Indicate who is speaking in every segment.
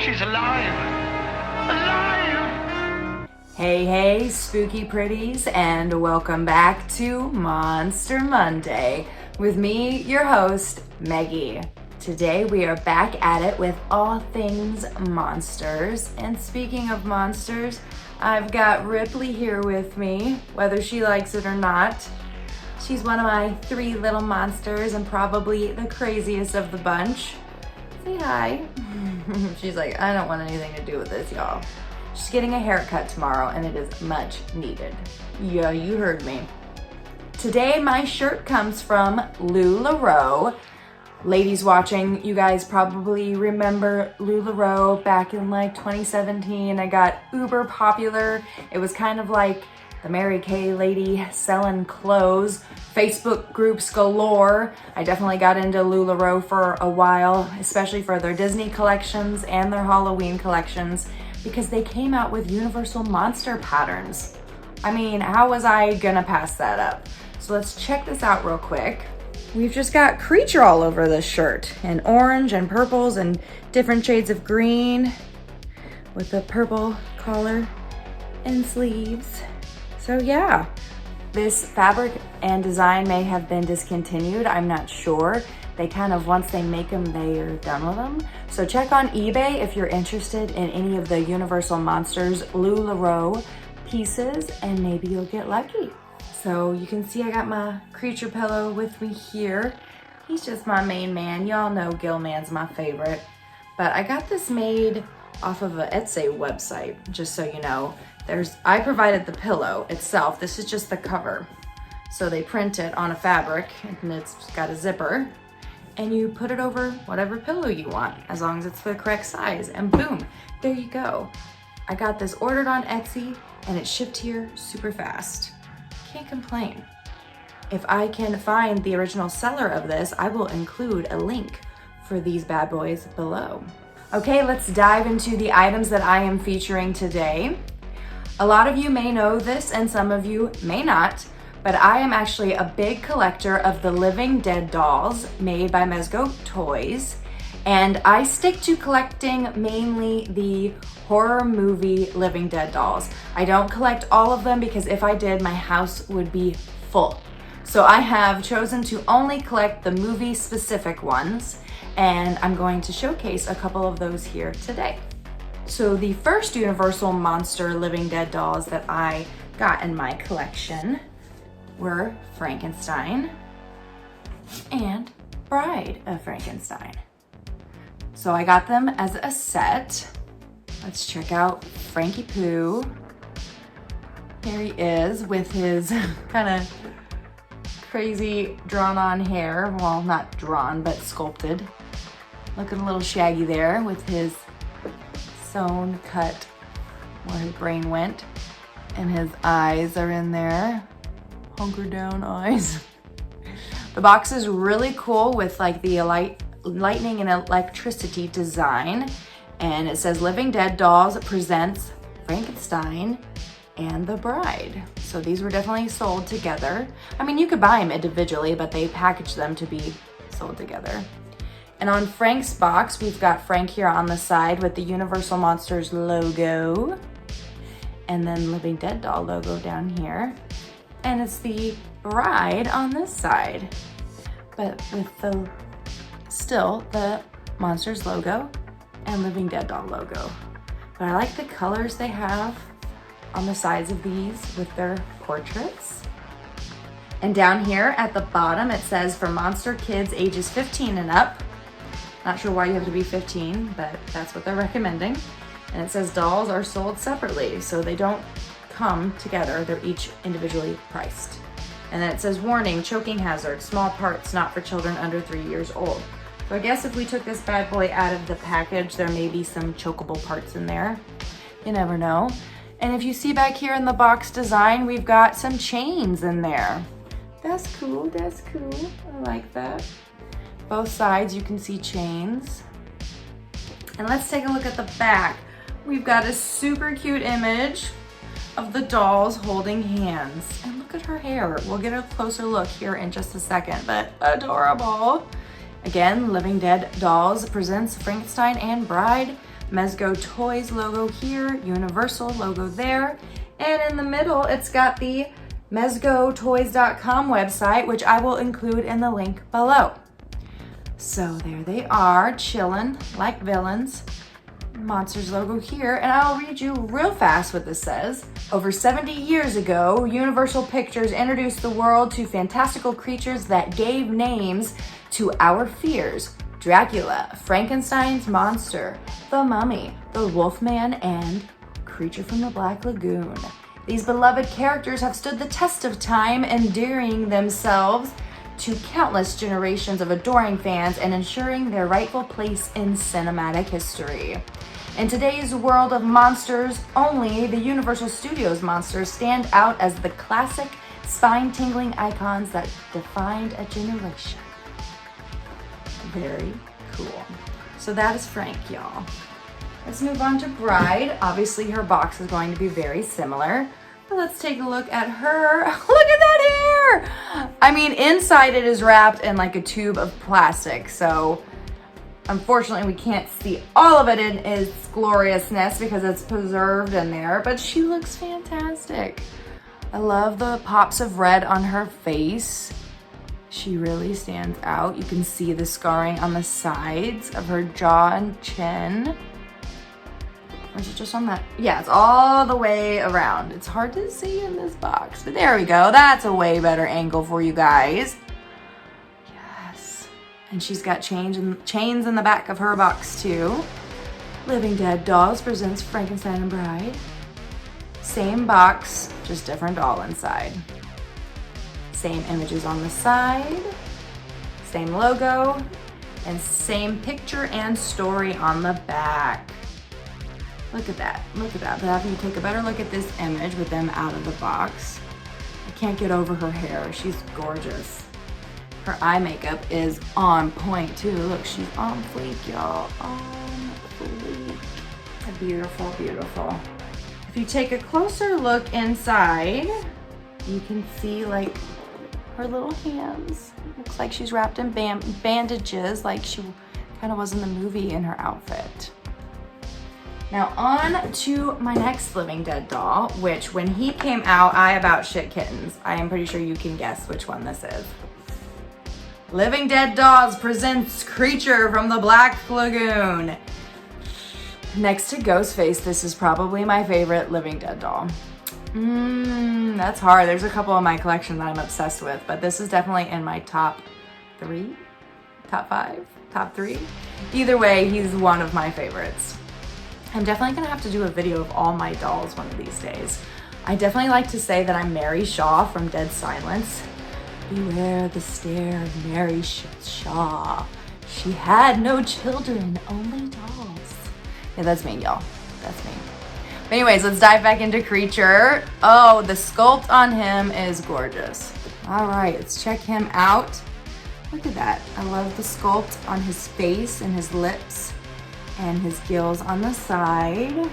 Speaker 1: She's alive! Alive!
Speaker 2: Hey, spooky pretties, and welcome back to Monnnnster Monday with me, your host, Meggie. Today we are back at it with all things monsters. And speaking of monsters, I've got Ripley here with me, whether she likes it or not. She's one of my three little monsters and probably the craziest of the bunch. Say hi. She's like, I don't want anything to do with this, y'all. She's getting a haircut tomorrow and it is much needed. Yeah, you heard me. Today my shirt comes from LuLaRoe. Ladies watching, you guys probably remember LuLaRoe back in like 2017. I got uber popular. It was kind of like the Mary Kay lady selling clothes, Facebook groups galore. I definitely got into LuLaRoe for a while, especially for their Disney collections and their Halloween collections, because they came out with universal monster patterns. I mean, how was I gonna pass that up? So let's check this out real quick. We've just got creature all over this shirt, and orange and purples and different shades of green with the purple collar and sleeves. So yeah, this fabric and design may have been discontinued. I'm not sure. They kind of, once they make them, they are done with them. So check on eBay if you're interested in any of the Universal Monsters LuLaRoe pieces, and maybe you'll get lucky. So you can see I got my creature pillow with me here. He's just my main man. Y'all know Gilman's my favorite. But I got this made off of a Etsy website, just so you know. I provided the pillow itself. This is just the cover. So they print it on a fabric and it's got a zipper, and you put it over whatever pillow you want, as long as it's the correct size, and boom, there you go. I got this ordered on Etsy and it shipped here super fast. Can't complain. If I can find the original seller of this, I will include a link for these bad boys below. Okay, let's dive into the items that I am featuring today. A lot of you may know this and some of you may not, but I am actually a big collector of the Living Dead dolls made by Mezco Toys, and I stick to collecting mainly the horror movie Living Dead dolls. I don't collect all of them because if I did, my house would be full. So I have chosen to only collect the movie specific ones, and I'm going to showcase a couple of those here today. So the first Universal Monster Living Dead dolls that I got in my collection were Frankenstein and Bride of Frankenstein. So I got them as a set. Let's check out Frankie Poo. Here he is with his kind of crazy drawn on hair. Well, not drawn, but sculpted. Looking a little shaggy there with his sewn cut where his brain went, and his eyes are in there. Hunker down eyes. The box is really cool with like the lightning and electricity design, and it says Living Dead Dolls presents Frankenstein and the Bride. So these were definitely sold together. I mean, you could buy them individually, but they packaged them to be sold together. And on Frank's box, we've got Frank here on the side with the Universal Monsters logo, and then Living Dead doll logo down here. And it's the Bride on this side, but with still the Monsters logo and Living Dead doll logo. But I like the colors they have on the sides of these with their portraits. And down here at the bottom, it says for monster kids ages 15 and up. Not sure why you have to be 15, but that's what they're recommending. And it says dolls are sold separately, so they don't come together. They're each individually priced. And then it says warning, choking hazard, small parts not for children under 3 years old. So I guess if we took this bad boy out of the package, there may be some chokeable parts in there. You never know. And if you see back here in the box design, we've got some chains in there. That's cool, that's cool. I like that. Both sides you can see chains. And let's take a look at the back. We've got a super cute image of the dolls holding hands. And look at her hair. We'll get a closer look here in just a second, but adorable. Again, Living Dead Dolls presents Frankenstein and Bride. Mezco Toys logo here, Universal logo there. And in the middle, it's got the mezcotoys.com website, which I will include in the link below. So there they are, chilling like villains. Monsters logo here, and I'll read you real fast what this says. Over 70 years ago, Universal Pictures introduced the world to fantastical creatures that gave names to our fears. Dracula, Frankenstein's monster, the Mummy, the Wolfman, and Creature from the Black Lagoon. These beloved characters have stood the test of time, endearing themselves to countless generations of adoring fans and ensuring their rightful place in cinematic history. In today's world of monsters, only the Universal Studios monsters stand out as the classic, spine-tingling icons that defined a generation. Very cool. So that is Frank, y'all. Let's move on to Bride. Obviously, her box is going to be very similar. But let's take a look at her. Look at that hair! I mean, inside it is wrapped in like a tube of plastic, so unfortunately we can't see all of it in its gloriousness because it's preserved in there, but she looks fantastic. I love the pops of red on her face. She really stands out. You can see the scarring on the sides of her jaw and chin. Or is it just on that? Yeah, it's all the way around. It's hard to see in this box, but there we go. That's a way better angle for you guys. Yes. And she's got chains in the back of her box too. Living Dead Dolls presents Frankenstein and Bride. Same box, just different doll inside. Same images on the side. Same logo. And same picture and story on the back. Look at that, look at that. But after you take a better look at this image with them out of the box, I can't get over her hair. She's gorgeous. Her eye makeup is on point too. Look, she's on fleek, y'all. On fleek. Beautiful, beautiful. If you take a closer look inside, you can see like her little hands. Looks like she's wrapped in bandages like she kind of was in the movie in her outfit. Now on to my next Living Dead doll, which when he came out, I about shit kittens. I am pretty sure you can guess which one this is. Living Dead Dolls presents Creature from the Black Lagoon. Next to Ghostface, this is probably my favorite Living Dead doll. That's hard. There's a couple in my collection that I'm obsessed with, but this is definitely in my top 3, top 5, top 3. Either way, he's one of my favorites. I'm definitely gonna have to do a video of all my dolls one of these days. I definitely like to say that I'm Mary Shaw from Dead Silence. Beware the stare of Mary Shaw. She had no children, only dolls. Yeah, that's me, y'all. That's me. But anyways, let's dive back into Creature. Oh, the sculpt on him is gorgeous. All right, let's check him out. Look at that. I love the sculpt on his face and his lips. And his gills on the side.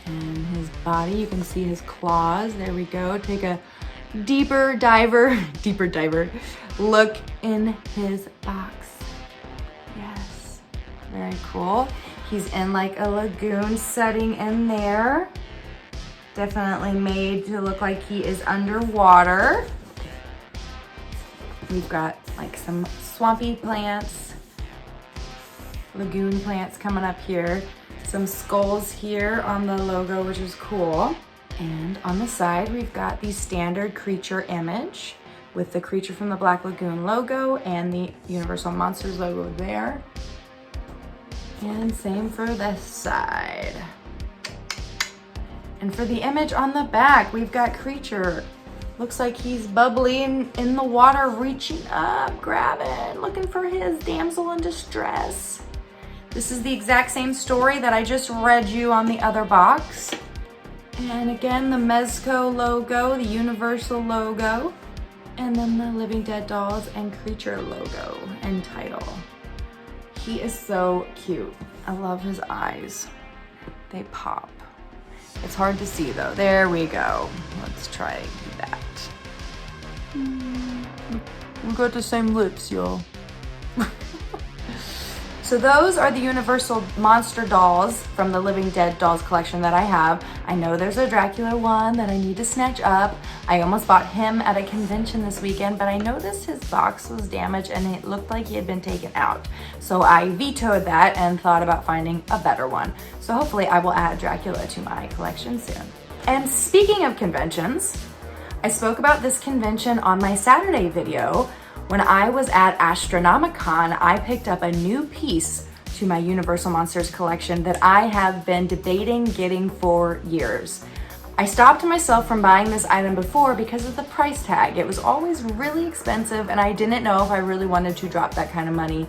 Speaker 2: And his body, you can see his claws. There we go. Take a deeper diver look in his box. Yes, very cool. He's in like a lagoon setting in there. Definitely made to look like he is underwater. We've got like some swampy plants. Lagoon plants coming up here. Some skulls here on the logo, which is cool. And on the side, we've got the standard Creature image with the Creature from the Black Lagoon logo and the Universal Monsters logo there. And same for this side. And for the image on the back, we've got Creature. Looks like he's bubbling in the water, reaching up, grabbing, looking for his damsel in distress. This is the exact same story that I just read you on the other box. And again, the Mezco logo, the Universal logo, and then the Living Dead Dolls and Creature logo and title. He is so cute. I love his eyes. They pop. It's hard to see though. There we go. Let's try that. We got the same lips, y'all. So those are the Universal Monster dolls from the Living Dead dolls collection that I have. I know there's a Dracula one that I need to snatch up. I almost bought him at a convention this weekend, but I noticed his box was damaged and it looked like he had been taken out. So I vetoed that and thought about finding a better one. So hopefully I will add Dracula to my collection soon. And speaking of conventions, I spoke about this convention on my Saturday video. When I was at Astronomicon, I picked up a new piece to my Universal Monsters collection that I have been debating getting for years. I stopped myself from buying this item before because of the price tag. It was always really expensive and I didn't know if I really wanted to drop that kind of money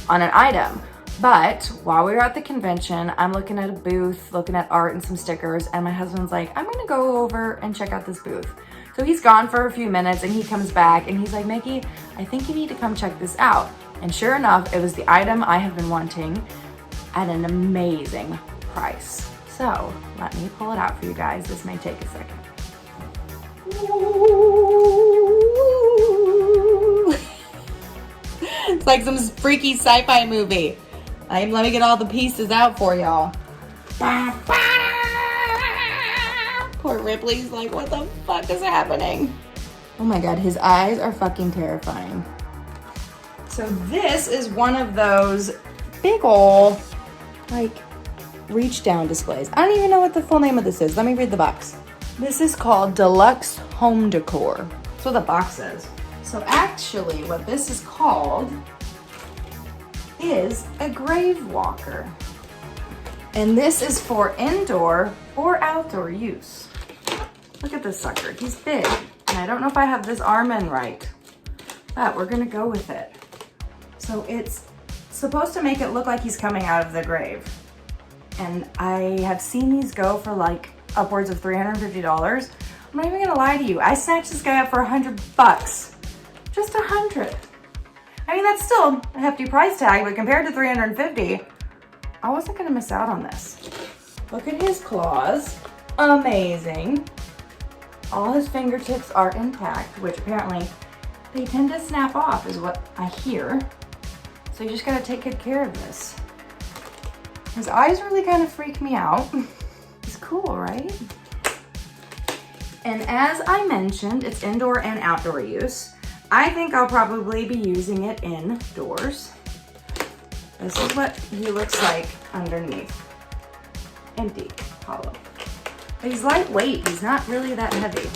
Speaker 2: on an item. But while we were at the convention, I'm looking at a booth, looking at art and some stickers, and my husband's like, I'm gonna go over and check out this booth. So he's gone for a few minutes and he comes back and he's like, Maggie, I think you need to come check this out. And sure enough, it was the item I have been wanting at an amazing price. So let me pull it out for you guys. This may take a second. It's like some freaky sci-fi movie. Let me get all the pieces out for y'all. Poor Ripley's like, what the fuck is happening? Oh my God, his eyes are fucking terrifying. So this is one of those big ol' like reach down displays. I don't even know what the full name of this is. Let me read the box. This is called Deluxe Home Decor. That's what the box says. So actually what this is called is a grave walker. And this is for indoor or outdoor use. Look at this sucker, he's big. And I don't know if I have this arm in right, but we're gonna go with it. So it's supposed to make it look like he's coming out of the grave. And I have seen these go for like upwards of $350. I'm not even gonna lie to you. I snatched this guy up for $100. Just 100. I mean, that's still a hefty price tag, but compared to $350, I wasn't gonna miss out on this. Look at his claws, amazing. All his fingertips are intact, which apparently they tend to snap off is what I hear. So you just gotta take good care of this. His eyes really kind of freak me out. It's cool, right? And as I mentioned, it's indoor and outdoor use. I think I'll probably be using it indoors. This is what he looks like underneath. Empty, hollow. But he's lightweight, he's not really that heavy.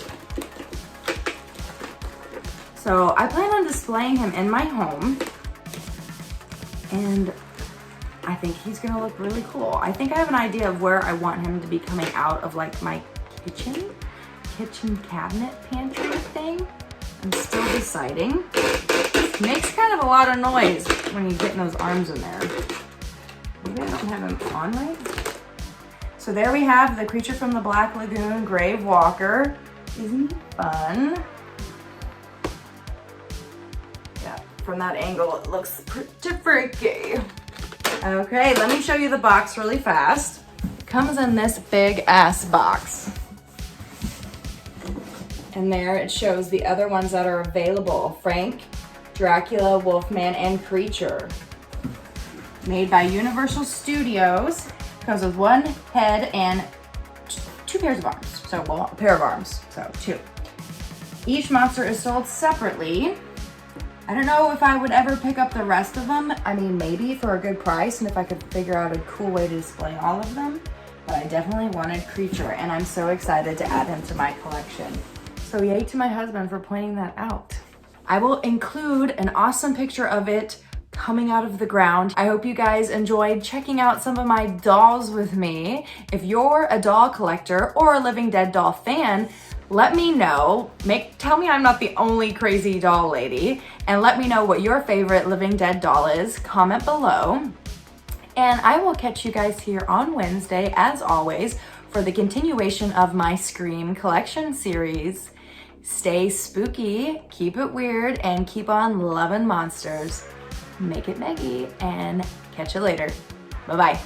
Speaker 2: So I plan on displaying him in my home, and I think he's gonna look really cool. I think I have an idea of where I want him to be coming out of, like my kitchen cabinet pantry thing. I'm still deciding. It makes kind of a lot of noise when you're getting those arms in there. Maybe I don't have him on right. So there we have the creature from the Black Lagoon, Grave Walker. Isn't he fun? Yeah, from that angle it looks pretty freaky. Okay, let me show you the box really fast. It comes in this big ass box. And there it shows the other ones that are available. Frank, Dracula, Wolfman, and Creature. Made by Universal Studios. Comes with one head and two pairs of arms. So, well, a pair of arms, so two. Each monster is sold separately. I don't know if I would ever pick up the rest of them. I mean, maybe for a good price and if I could figure out a cool way to display all of them. But I definitely wanted Creature and I'm so excited to add him to my collection. So yay to my husband for pointing that out. I will include an awesome picture of it coming out of the ground. I hope you guys enjoyed checking out some of my dolls with me. If you're a doll collector or a Living Dead doll fan, let me know. Tell me I'm not the only crazy doll lady, and let me know what your favorite Living Dead doll is. Comment below. And I will catch you guys here on Wednesday, as always, for the continuation of my Scream collection series. Stay spooky, keep it weird, and keep on loving monsters. Make it Maggie, and catch you later. Bye-bye.